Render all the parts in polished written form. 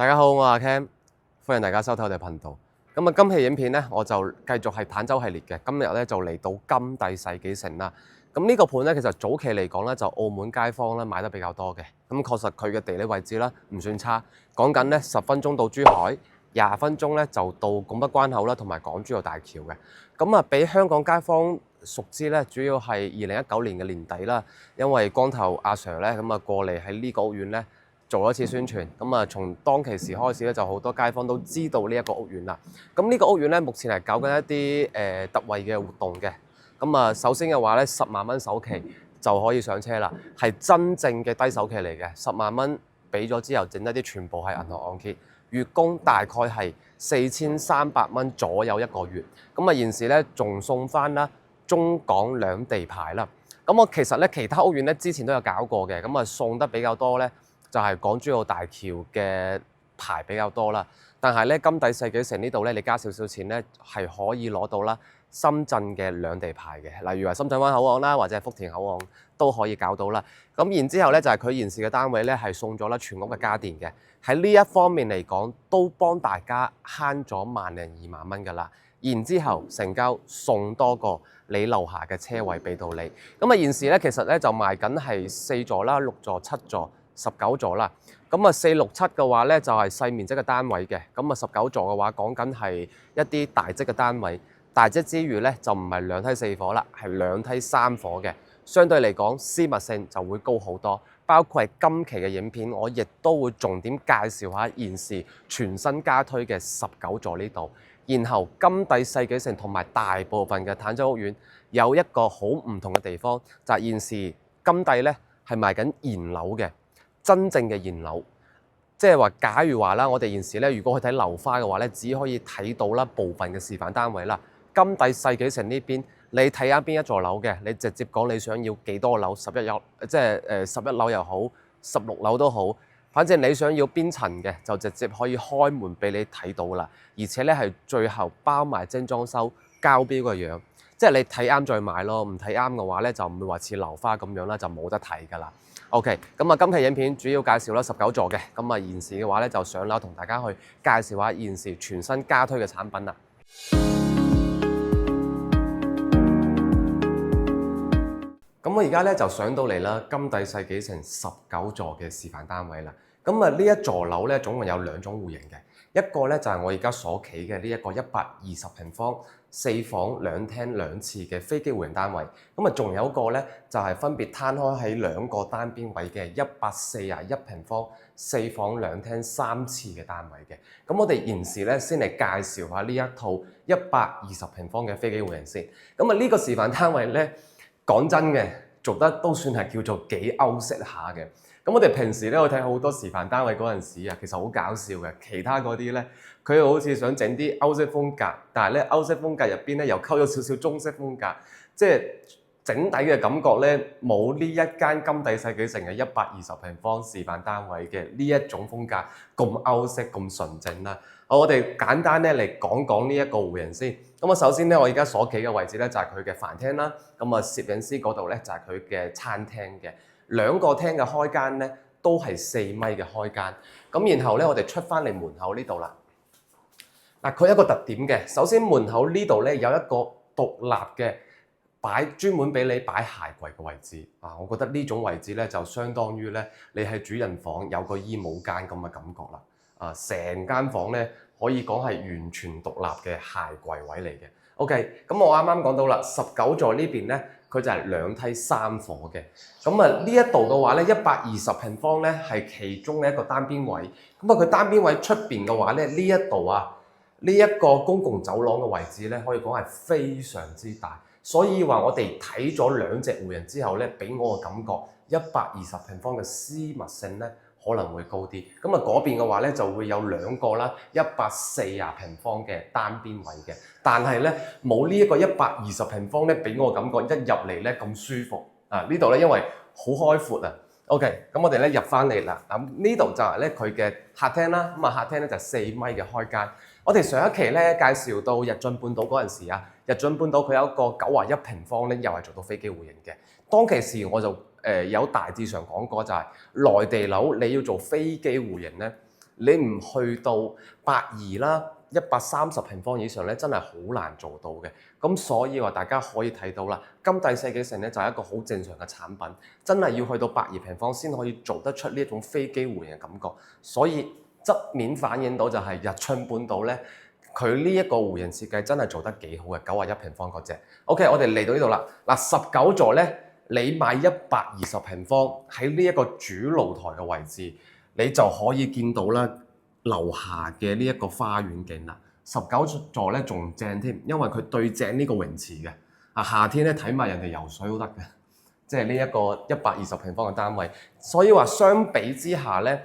大家好，我係阿 Cam，歡迎大家收睇我哋頻道。今期影片咧，我就繼續係坦洲系列嘅。今日咧就嚟到金帝世紀城啦。呢個盤咧，其實早期嚟講咧，就澳門街坊咧買得比較多嘅。確實佢嘅地理位置啦，唔算差。講緊咧10分鐘到珠海，20分鐘咧就到拱北關口啦，同埋港珠澳大橋嘅。俾香港街坊熟知咧，主要係2019年嘅年底啦，因為光頭阿 Sir 咧過嚟喺呢個屋苑咧做咗一次宣傳，從當其時開始咧，就好多街坊都知道呢一個屋苑啦。呢個屋苑咧，目前係搞緊一啲特惠嘅活動嘅。首先嘅話咧，10萬蚊首期就可以上車啦，係真正嘅低首期嚟嘅。10萬蚊俾咗之後，剩低啲全部係銀行按揭，月供大概係4300蚊左右一個月。現時咧仲送翻啦中港兩地牌啦。我其實咧其他屋苑咧之前都有搞過嘅，送得比較多咧。就係港珠澳大橋嘅牌比較多啦，但係咧金帝世紀城呢度咧，你加少少錢咧係可以攞到啦深圳嘅兩地牌嘅，例如話深圳灣口岸啦，或者係福田口岸都可以搞到啦。然之後咧就係佢現時嘅單位咧係送咗啦全屋嘅家電嘅，喺呢一方面嚟講都幫大家慳咗萬零2萬蚊㗎啦。然之後成交送多個你樓下嘅車位俾到你。現時咧其實咧就賣緊係4座啦、6座、7座。19座啦，4、6、7嘅話咧就係細面積嘅單位嘅，19座嘅話講緊係一啲大積嘅單位，大積之餘咧就唔係2梯4伙啦，係2梯3伙嘅，相對嚟講私密性就會高好多。包括係今期嘅影片，我亦都會重點介紹下現時全新加推嘅19座呢度。然後金帝世紀城同埋大部分嘅坦洲屋苑有一個好唔同嘅地方，就係現時金帝咧係賣緊現樓嘅。真正嘅現樓，即係話，假如話啦，我哋現時咧，如果去睇樓花嘅話咧，只可以睇到啦部分嘅示範單位啦。金帝世紀城呢邊，你睇下邊一座樓嘅，你直接講你想要幾多樓，11樓，即係11樓又好，16樓都好，反正你想要邊層嘅，就直接可以開門俾你睇到啦。而且咧係最後包埋精裝修、交標嘅樣，即係你睇啱再買咯，唔睇啱嘅話咧就唔會話似樓花咁樣啦，就冇得睇㗎啦。OK，今期影片主要介紹啦19座嘅，現時嘅話咧就上樓同大家去介紹下現時全新加推嘅產品啦。我而家咧就上到嚟啦，金帝世紀城19座嘅示範單位啦。呢一座樓咧總共有2種戶型嘅，一個咧就係我而家所企嘅呢一個120平方4房2廳2廁嘅飛機戶型單位。仲有一個咧就係分別攤開喺2個單邊位嘅141平方4房2廳3廁嘅單位嘅。我哋現時咧先嚟介紹下呢一套120平方嘅飛機戶型先。呢個示範單位咧講真嘅做得都算係叫做幾歐式下嘅。我哋平時咧去睇好多示範單位嗰陣時啊，其實好搞笑嘅。其他嗰啲咧，佢又好似想整啲歐式風格，但係咧歐式風格入邊咧又溝咗少少中式風格，即係整體嘅感覺咧冇呢一間金帝世紀城嘅120平方示範單位嘅呢一種風格咁歐式咁純正啦。我哋簡單咧嚟講講呢一個戶型先。首先咧，我而家所企嘅位置咧就係佢嘅飯廳啦。攝影師嗰度咧就係佢嘅餐廳嘅。2個廳嘅開間咧都係4米嘅開間。然後咧我哋出翻嚟門口呢度啦。佢有一個特點嘅，首先門口呢度咧有一個獨立嘅專門俾你擺鞋櫃嘅位置。我覺得呢種位置咧就相當於咧你喺主人房有個衣帽間咁嘅感覺啦。成間房咧可以講係完全獨立嘅鞋櫃位嚟嘅。OK， 我啱啱講到啦，19座呢邊咧。佢就係2梯3伙嘅，呢一度嘅話咧120平方咧係其中嘅一個單邊位，佢單邊位出邊嘅話咧呢一度啊呢一個公共走廊嘅位置咧可以講係非常之大，所以話我哋睇咗2隻戶型之後咧，俾我嘅感覺120平方嘅私密性咧可能會高啲。嗰邊嘅話咧就會有2個啦140平方嘅單邊位嘅，但係咧冇呢一個120平方咧俾我感覺一入嚟咧咁舒服。呢度咧因為好開闊啊。OK， 我哋咧入翻嚟啦。呢度就係咧佢嘅客廳啦。客廳咧就4米嘅開間。我哋上一期咧介紹到日進半島嗰陣時啊，日進半島佢有一個91平方咧，又係做到飛機戶型嘅。當其時我就有大致上講過，就係內地樓你要做飛機戶型咧，你唔去到82啦，130平方以上咧，真係好難做到嘅。咁所以話大家可以睇到啦，金帝世紀城咧就係一個好正常嘅產品，真係要去到82平方先可以做得出呢一種飛機弧形嘅感覺。所以側面反映到就係日春半島咧，佢呢一個弧形設計真係做得幾好嘅，91平方嗰隻。OK， 我哋嚟到呢度啦。嗱，19座咧，你買120平方喺呢一個主露台嘅位置，你就可以見到啦樓下嘅呢一個花園景啦。19座咧仲正添，因為佢對正呢個泳池嘅。夏天咧睇埋人哋游水都得嘅，即係呢一個120平方嘅單位。所以話相比之下咧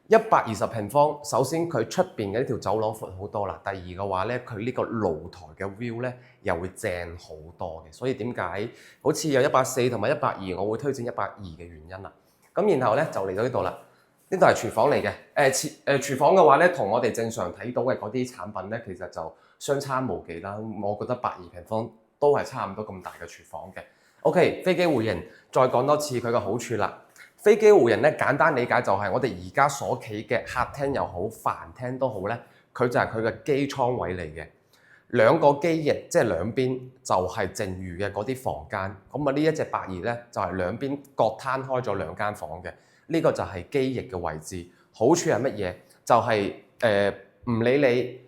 ，120平方，首先佢出邊嘅呢條走廊闊好多啦。第二嘅話咧，佢呢個露台嘅 view 咧又會正好多嘅。所以點解好似有140同埋120，我會推薦120嘅原因啦。咁然後咧就嚟到呢度啦。呢度係廚房嚟嘅，廚房嘅話咧，同我哋正常睇到嘅嗰啲產品咧，其實就相差無幾啦。我覺得82平方都係差唔多咁大嘅廚房嘅。OK， 飛機弧形，再講多次佢嘅好處啦。飛機弧形咧，簡單理解就係我哋而家所企嘅客廳又好，飯廳都好咧，佢就係佢嘅機艙位嚟嘅。兩個機翼即係兩邊就係剩餘嘅嗰啲房間。咁啊，呢一隻82咧就係兩邊各攤開咗兩間房嘅。呢個就係機翼嘅位置，好處係乜嘢？就係唔理你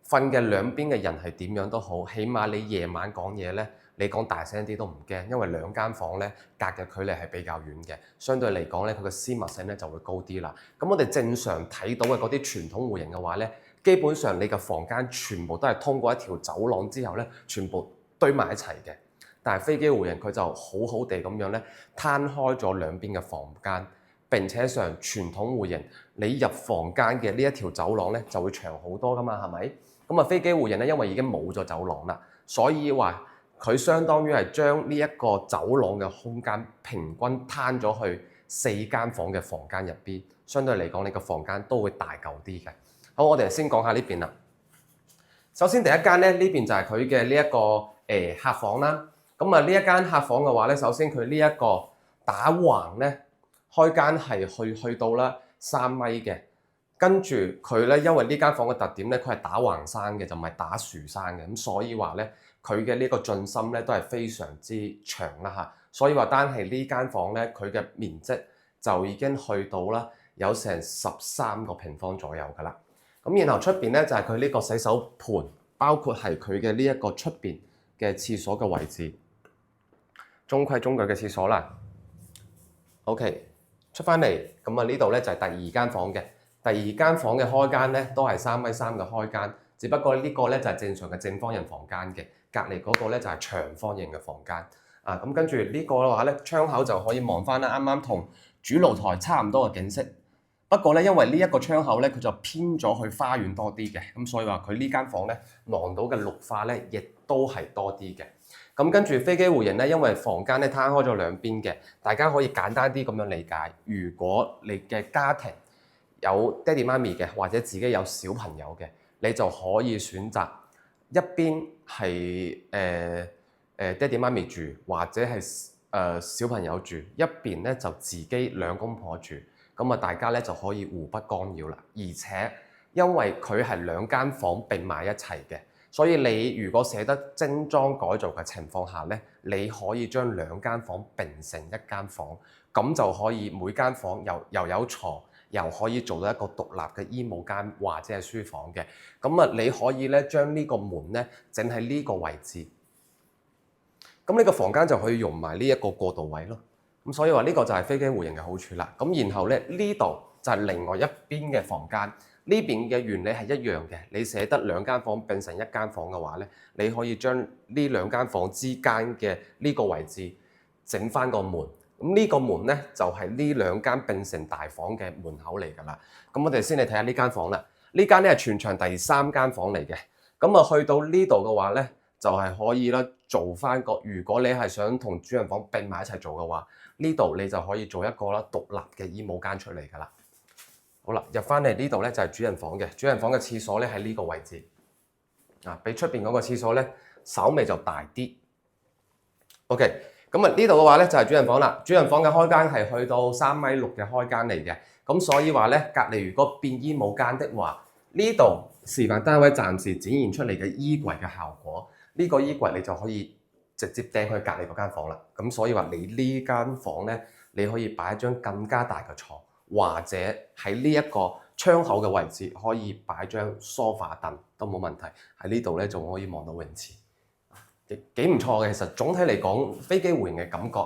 瞓嘅兩邊嘅人係點樣都好，起碼你夜晚講嘢咧，你講大聲啲都唔驚，因為兩間房咧隔嘅距離係比較遠嘅，相對嚟講咧佢嘅私密性咧就會高啲啦。咁我哋正常睇到嘅嗰啲傳統戶型嘅話咧，基本上你嘅房間全部都係通過一條走廊之後咧，全部堆埋一齊嘅。但係飛機戶型佢就好好地咁樣咧攤開咗兩邊嘅房間。並且上傳統戶型，你入房間嘅呢一條走廊咧就會長好多噶嘛，係咪？咁啊飛機戶型咧，因為已經冇咗走廊啦，所以話佢相當於係將呢一個走廊嘅空間平均攤咗去4間房嘅房間入邊，相對嚟講你個房間都會大嚿啲嘅。好，我哋先講下呢邊啦。首先第一間咧，呢邊就係佢嘅呢一個客房啦。咁啊呢一間客房嘅話咧，首先佢呢一個打橫咧。開間係去到啦3米嘅，跟住佢咧，因為呢間房嘅特點咧，佢係打橫生嘅，就唔係打豎生嘅，咁所以話咧，佢嘅呢個進深咧都係非常之長啦嚇，所以話單係呢間房咧，佢嘅面積就已經去到啦有成13個平方左右噶啦，咁然後出邊咧就係佢呢個洗手盆，包括係佢嘅呢一個出邊嘅廁所嘅位置，中規中矩嘅廁所啦。OK。出翻嚟，咁啊呢度咧就係第二間房嘅。第二間房嘅開間咧都係3米3嘅開間，只不過呢個咧就係正常嘅正方形房間嘅，隔離嗰個咧就係長方形嘅房間。咁跟住呢個嘅話咧，窗口就可以望翻啦，啱啱同主露台差唔多嘅景色。不過咧，因為呢一個窗口咧，佢就偏咗去花園多啲嘅，咁所以話佢呢間房咧望到嘅綠化咧，亦都係多啲嘅。咁跟住飛機戶型咧，因為房間咧攤開咗兩邊嘅，大家可以簡單啲咁樣理解。如果你嘅家庭有爹哋媽咪嘅，或者自己有小朋友嘅，你就可以選擇一邊係爹哋媽咪住，或者係小朋友住，一邊咧就自己兩公婆住。咁啊，大家咧就可以互不干擾啦。而且因為佢係兩間房並埋一齊嘅。所以你如果捨得精裝改造嘅情況下咧，你可以將兩間房並成一間房，咁就可以每間房又有床，又可以做到一個獨立嘅衣帽間或者係書房嘅。咁啊，你可以咧將呢個門咧整喺呢個位置，咁呢個房間就可以用埋呢一個過渡位咯。咁所以話呢個就係飛機戶型嘅好處啦。咁然後咧呢度就係另外一邊嘅房間。呢邊嘅原理係一樣嘅，你捨得兩間房並成一間房嘅話咧，你可以將呢兩間房之間嘅呢個位置整翻個門。咁呢個門咧就係呢兩間並成大房嘅門口嚟㗎啦。咁我哋先嚟睇下呢間房啦。呢間咧係全場第3間房嚟嘅。咁啊去到呢度嘅話咧，就係可以啦做翻個。如果你係想同主人房並埋一齊做嘅話，呢度你就可以做一個啦獨立嘅衣帽間出嚟㗎啦。好啦，入翻嚟呢度咧就係主人房嘅，主人房嘅廁所咧喺呢個位置，比出邊嗰個廁所咧稍微就大啲。OK，咁啊呢度嘅話咧就係主人房啦，主人房嘅開間係去到3米6嘅開間嚟嘅，咁所以話咧，隔離如果變衣帽間的話，呢度示範單位暫時展現出嚟嘅衣櫃嘅效果，呢個衣櫃你就可以直接掟去隔離嗰間房啦。咁所以話你呢間房咧，你可以擺一張更加大嘅床，或者喺呢一個窗口嘅位置可以擺張梳化凳都冇問題。喺呢度咧仲可以望到泳池，幾唔錯嘅。其實總體嚟講，飛機戶型嘅感覺，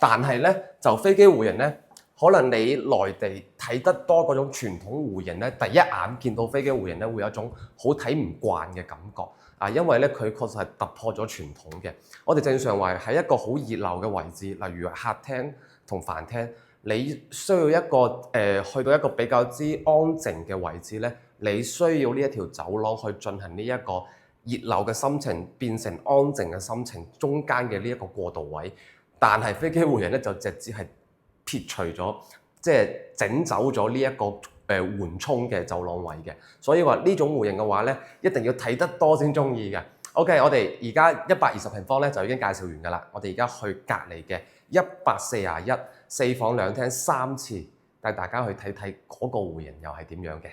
但係咧就飛機戶型咧。可能你內地睇得多嗰種傳統戶型咧，第一眼見到飛機戶型咧，會有一種好睇唔慣嘅感覺啊，因為咧佢確實係突破咗傳統嘅。我哋正常話喺一個好熱鬧嘅位置，例如客廳同飯廳，你需要一個去到一個比較之安靜嘅位置咧，你需要呢一條走廊去進行呢一個熱鬧嘅心情變成安靜嘅心情中間嘅呢一個過渡位，但係飛機戶型咧就直接係撇除咗，即係整走咗呢一個緩衝嘅走廊位嘅，所以話呢種戶型嘅話咧，一定要睇得多先中意嘅。OK， 我哋而家120平方咧就已經介紹完㗎啦，我哋而家去隔離嘅141 4房2廳3廁，帶大家去睇睇嗰個戶型又係點樣嘅。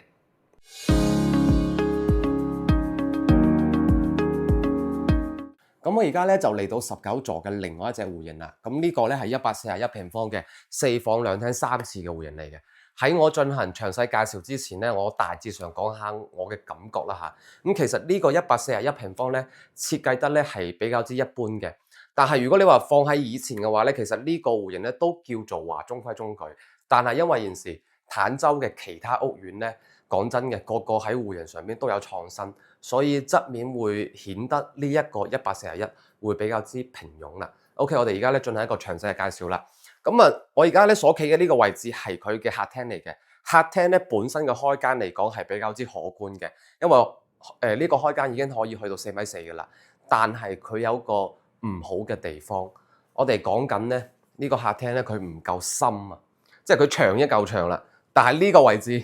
咁我而家咧就嚟到19座嘅另外一隻戶型啦。咁呢個咧係141平方嘅4房2廳3廁嘅戶型嚟嘅。喺我進行詳細介紹之前咧，我大致上講下我嘅感覺啦嚇。咁其實呢個141平方咧設計得咧係比較之一般嘅。但係如果你話放喺以前嘅話咧，其實呢個戶型咧都叫做話中規中矩。但係因為現時坦洲嘅其他屋苑咧，講真嘅，個個喺戶型上面都有創新，所以側面會顯得呢一個141會比較之平庸啦。OK， 我哋而家咧進行一個詳細嘅介紹啦。咁啊，我而家咧所企嘅呢個位置係佢嘅客廳嚟嘅。客廳咧本身嘅開間嚟講係比較之可觀嘅，因為呢個開間已經可以去到4.4米嘅啦。但係佢有個唔好嘅地方，我哋講緊咧呢個客廳咧佢唔夠深啊，即係佢長一嚿長啦，但係呢個位置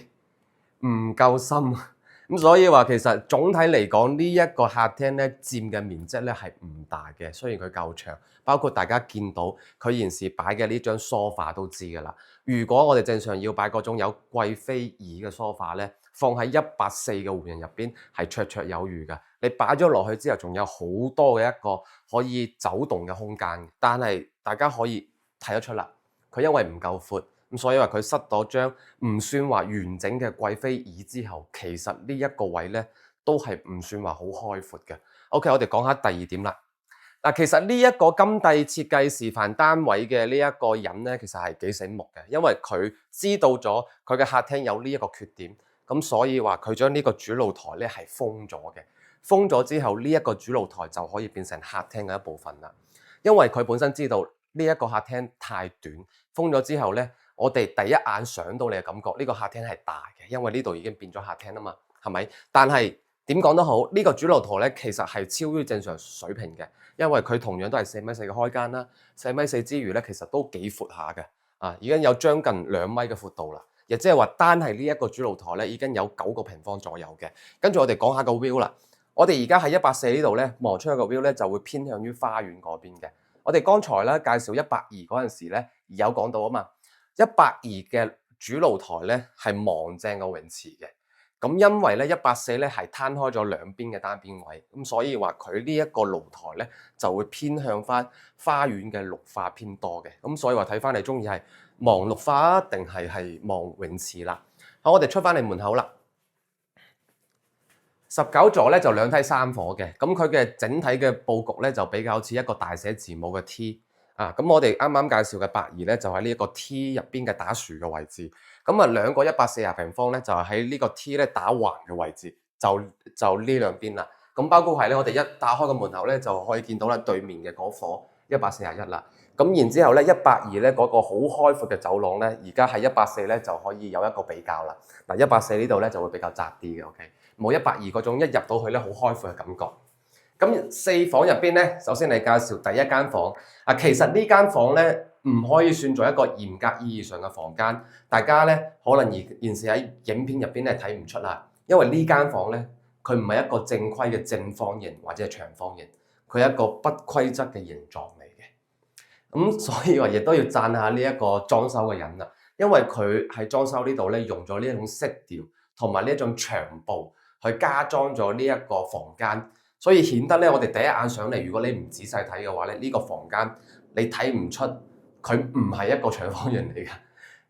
唔夠深，咁所以話其實總體嚟講呢一個客廳咧佔嘅面積咧係唔大嘅，雖然佢夠長，包括大家見到佢現時擺嘅呢張梳化都知㗎啦。如果我哋正常要擺嗰種有貴妃椅嘅梳化咧，放喺140嘅戶型入邊係綽綽有餘㗎。你擺咗落去之後，仲有好多嘅一個可以走動嘅空間，但係大家可以睇得出啦，佢因為唔夠闊。咁所以話佢塞咗張唔算話完整嘅貴妃椅之後，其實呢一個位咧都係唔算話好開闊嘅。OK， 我哋講下第二點啦。嗱，其實呢一個金帝設計示範單位嘅呢一個人咧，其實係幾醒目嘅，因為佢知道咗佢嘅客廳有呢一個缺點，咁所以話佢將呢個主露台咧係封咗嘅。封咗之後，呢一個主露台就可以變成客廳嘅一部分啦。因為佢本身知道呢一個客廳太短，封咗之後咧。我哋第一眼上到你嘅感覺，呢個客廳係大嘅，因為呢度已經變咗客廳啊嘛，係咪？但係點講都好，呢個主露台咧其實係超於正常水平嘅，因為佢同樣都係4.4米嘅開間啦，4.4米之餘咧，其實都幾闊下嘅，已經有將近2米嘅闊度啦，亦即係話單係呢一個主露台咧已經有9個平方左右嘅。跟住我哋講下個 view 啦，我哋而家喺140呢度咧望出去個 view 咧就會偏向於花園嗰邊嘅。我哋剛才咧介紹120嗰陣時咧有講到啊嘛。120嘅主露台咧係望正個泳池嘅，咁因為咧140咧係攤開咗兩邊嘅單邊位，咁所以話佢呢一個露台咧就會偏向翻花園嘅綠化偏多嘅，咁所以話睇翻你中意係望綠化定係望泳池啦。好，我哋出翻嚟門口啦。19座咧就2梯3房嘅，咁佢嘅整體嘅佈局咧就比較似一個大寫字母嘅 T。咁我哋啱啱介紹嘅82咧就喺呢一個 T 入邊嘅打豎嘅位置，咁啊兩個140平方咧就係喺呢個 T 咧打橫嘅位置，就呢兩邊啦。咁包括係咧，我哋一打開個門口咧就可以見到啦對面嘅嗰伙141啦。咁然之後咧182咧嗰個好開闊嘅走廊咧，而家係140咧就可以有一個比較啦。嗱140呢度咧就會比較窄啲嘅 ，OK， 冇182嗰種一入到去咧好開闊嘅感覺。咁4房入邊咧，首先嚟介紹第一間房。其實呢間房咧唔可以算做一個嚴格意義上嘅房間，大家咧可能現時喺影片入邊咧睇唔出啦，因為呢間房咧佢唔係一個正規嘅正方形或者係長方形，佢係一個不規則嘅形狀嚟嘅。咁所以話亦都要讚下呢一個裝修嘅人啦，因為佢喺裝修呢度咧用咗呢一種色調同埋呢一種牆布去加裝咗呢一個房間，所以顯得咧我哋第一眼上嚟，如果你唔仔細睇嘅話咧，呢個房間你睇唔出佢唔係一個長方形嚟嘅。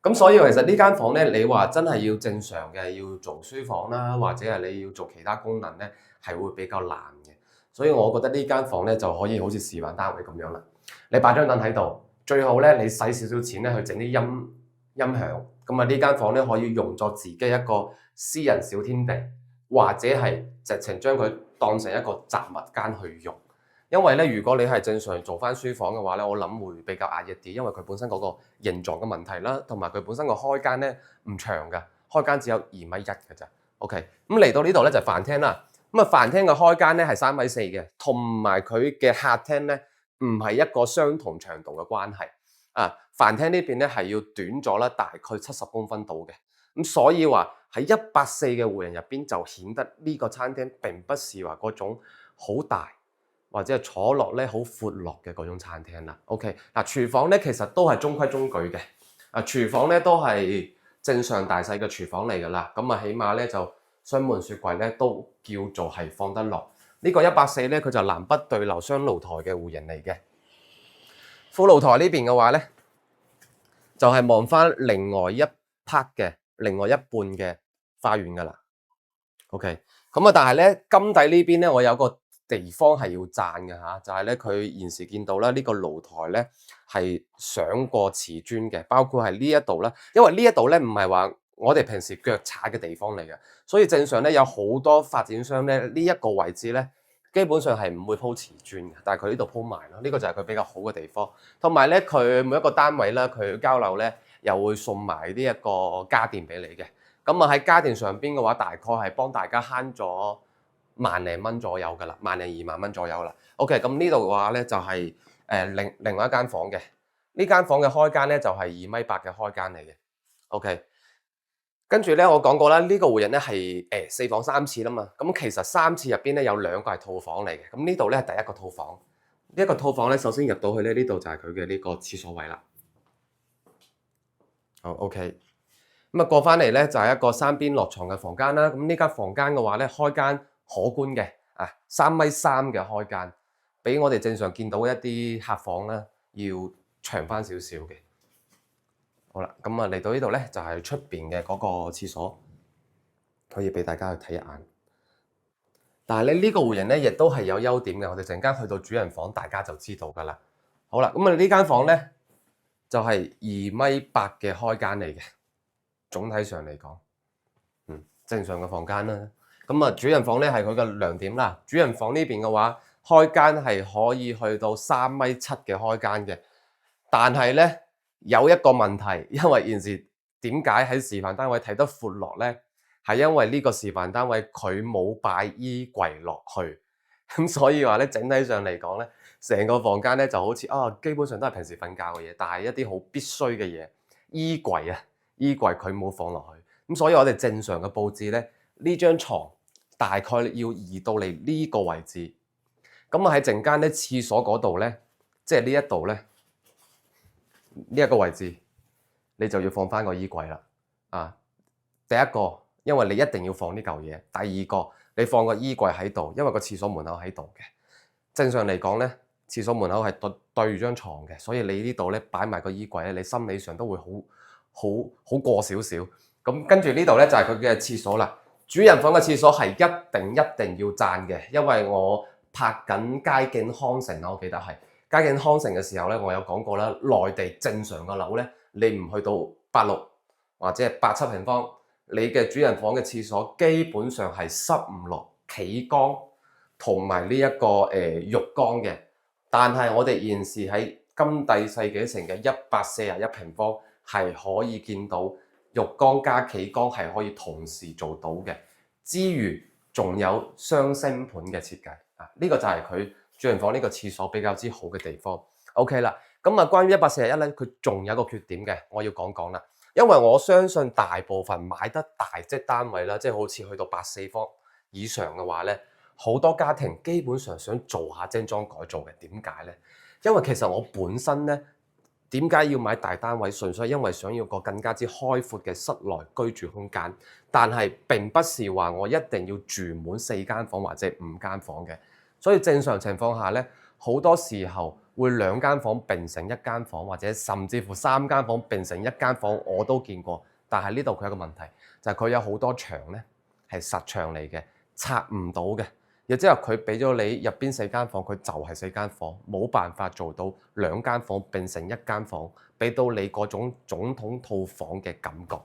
咁所以其實呢間房咧，你話真係要正常嘅要做書房啦，或者係你要做其他功能咧，係會比較難嘅。所以我覺得呢間房咧就可以好似示範單位咁樣啦。你擺張凳喺度，最好咧你使少少錢咧去整啲音響。咁啊呢間房咧可以用作自己一個私人小天地，或者係直情將佢當成一個雜物間去用。因為咧，如果你係正常做翻書房嘅話咧，我諗會比較壓抑啲，因為佢本身嗰個形狀嘅問題啦，同埋佢本身個開間咧唔長㗎，開間只有2.1米嘅咋。OK， 咁嚟到呢度咧就係飯廳啦。咁啊飯廳嘅開間咧係3.4米嘅，同埋佢嘅客廳咧唔係一個相同長度嘅關係。啊，飯廳呢邊咧係要短咗啦，大概70公分到嘅。咁所以話喺140嘅戶型入邊就顯得呢個餐廳並不是話嗰種好大，或者係坐落咧好闊落嘅嗰種餐廳啦。OK， 嗱廚房咧其實都係中規中矩嘅。廚房咧都係正常大細嘅廚房嚟㗎啦。咁啊起碼咧就雙門雪櫃咧都叫做係放得落。呢個140咧佢就南北對流雙露台嘅戶型嚟嘅。副露台呢邊嘅話咧，就係望翻另外一 part 嘅另外一半嘅花園㗎啦。OK， 咁啊但係咧金底呢邊咧我有個地方係要讚嘅嚇，就係咧佢現時見到啦，呢個露台咧係上過瓷磚嘅，包括係呢一度啦。因為呢一度咧唔係話我哋平時腳踩嘅地方嚟嘅，所以正常咧有好多發展商咧呢一個位置咧基本上係唔會鋪瓷磚嘅，但係佢呢度鋪埋咯，呢個就係佢比較好嘅地方。同埋咧佢每一個單位啦，佢交樓咧又會送埋呢一個家電俾你嘅。咁啊喺家電上邊嘅話，大概係幫大家慳咗萬零蚊左右㗎啦，萬零2萬蚊左右啦。OK， 咁呢度嘅話咧就係另外一間房嘅，呢間房嘅開間咧就係2.8米嘅開間嚟嘅。OK， 跟住咧我講過啦，呢個戶型咧係4房3廁啦嘛。咁其實3廁入邊咧有2個係套房嚟嘅。咁呢度咧係第一個套房，呢一個套房咧首先入到去咧呢度就係佢嘅呢個廁所位啦。好 OK。咁啊過翻嚟咧就係一個3邊落床嘅房間啦。咁呢間房間嘅話咧開間可觀嘅，3.3米嘅開間，比我哋正常見到一啲客房咧要長翻少少嘅。好啦，咁啊嚟到呢度咧就係出邊嘅嗰個廁所，可以俾大家去睇一眼。但係咧呢個戶型咧亦都係有優點嘅，我哋陣間去到主人房大家就知道㗎啦。好啦，咁啊呢間房咧就係2.8米嘅開間嚟嘅。總體上嚟講，正常嘅房間啦。咁啊，主人房咧係佢嘅亮點啦。主人房呢邊嘅話，開間係可以去到3.7米嘅開間嘅。但係咧有一個問題，因為現時點解喺示範單位睇得闊落咧？係因為呢個示範單位佢冇擺衣櫃落去，咁所以話咧整體上嚟講咧，成個房間咧就好似基本上都係平時瞓覺嘅嘢，但係一啲好必須嘅嘢，衣櫃啊。衣櫃佢冇放落去，咁所以我哋正常嘅佈置咧，呢張床大概要移到嚟呢個位置。咁啊喺陣間咧廁所嗰度咧，即係呢一度咧，呢一個位置，你就要放翻個衣櫃啦。第一個，因為你一定要放呢嚿嘢；第二個，你放個衣櫃喺度，因為個廁所門口喺度嘅。正常嚟講咧，廁所門口係對住張床嘅，所以你呢度咧擺埋個衣櫃咧，你心理上都會好過少少。咁跟住呢度咧就係佢嘅廁所啦。主人房嘅廁所係一定要讚嘅，因為我拍緊街景康城啦，我記得係街景康城嘅時候咧，我有講過啦。內地正常嘅樓咧，你唔去到86或者係87平方，你嘅主人房嘅廁所基本上係濕唔落企缸同埋呢一個浴缸嘅。但係我哋現時喺金帝世紀城嘅141平方係可以見到浴缸加企缸係可以同時做到嘅，之餘仲有雙星盤嘅設計呢個就係佢主人房呢個廁所比較之好嘅地方。OK 啦，咁啊關於141咧，佢仲有個缺點嘅，我要講講啦。因為我相信大部分買得大即單位啦，即係好似去到84方以上嘅話咧，好多家庭基本上想做下精裝改造嘅。點解咧？因為其實我本身咧點解要買大單位？純粹係因為想要個更加之開闊嘅室內居住空間，但係並不是話我一定要住滿4間房或者5間房嘅。所以正常情況下呢，好多時候會2間房並成1間房，或者甚至乎3間房並成1間房，我都見過。但係呢度佢有個問題，就係佢有好多牆呢係實牆嚟嘅，拆唔到嘅。亦即係佢俾咗你入邊4間房，佢就係4間房，冇辦法做到2間房並成1間房，俾到你嗰種總統套房嘅感覺。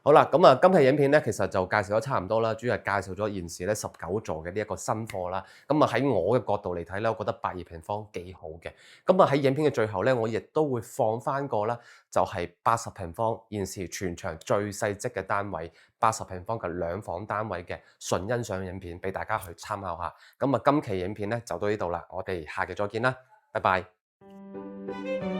好啦，咁啊，今期影片咧，其實就介紹咗差唔多啦，主要係介紹咗現時咧19座嘅呢一個新貨啦。咁啊喺我嘅角度嚟睇咧，我覺得82平方幾好嘅。咁啊喺影片嘅最後咧，我亦都會放翻個啦，就係80平方現時全場最細則嘅單位，80平方嘅2房單位嘅純欣賞影片俾大家去參考下。咁啊，今期影片咧就到呢度啦，我哋下期再見啦，拜拜。